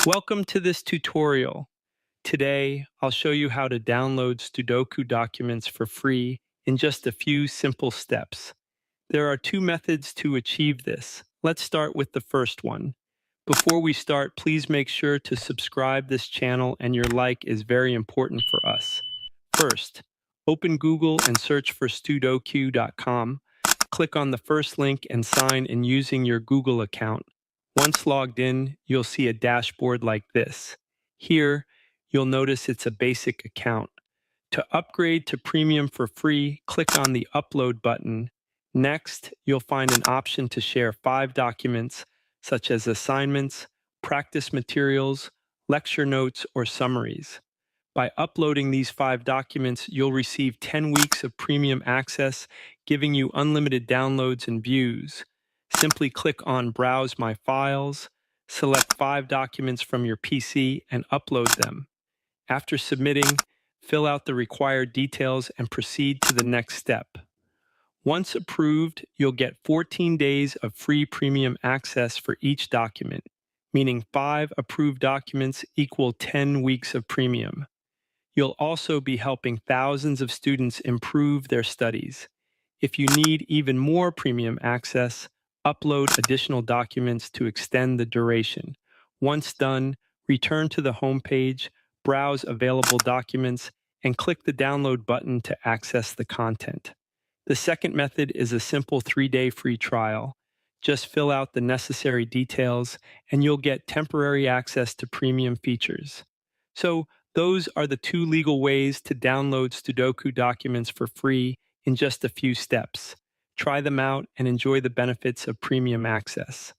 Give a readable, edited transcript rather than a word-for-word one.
Welcome to this tutorial. Today, I'll show you how to download Studocu documents for free in just a few simple steps. There are two methods to achieve this. Let's start with the first one. Before we start, please make sure to subscribe this channel and your like is very important for us. First, open Google and search for studocu.com. Click on the first link and sign in using your Google account. Once logged in, you'll see a dashboard like this. Here, you'll notice it's a basic account. To upgrade to premium for free, click on the upload button. Next, you'll find an option to share 5 documents, such as assignments, practice materials, lecture notes, or summaries. By uploading these 5 documents, you'll receive 10 weeks of premium access, giving you unlimited downloads and views. Simply click on Browse My Files, select 5 documents from your PC, and upload them. After submitting, fill out the required details and proceed to the next step. Once approved, you'll get 14 days of free premium access for each document, meaning 5 approved documents equal 10 weeks of premium. You'll also be helping thousands of students improve their studies. If you need even more premium access, upload additional documents to extend the duration. Once done, return to the home page, browse available documents, and click the download button to access the content. The second method is a simple 3-day free trial. Just fill out the necessary details, and you'll get temporary access to premium features. So, those are the two legal ways to download Studocu documents for free in just a few steps. Try them out and enjoy the benefits of premium access.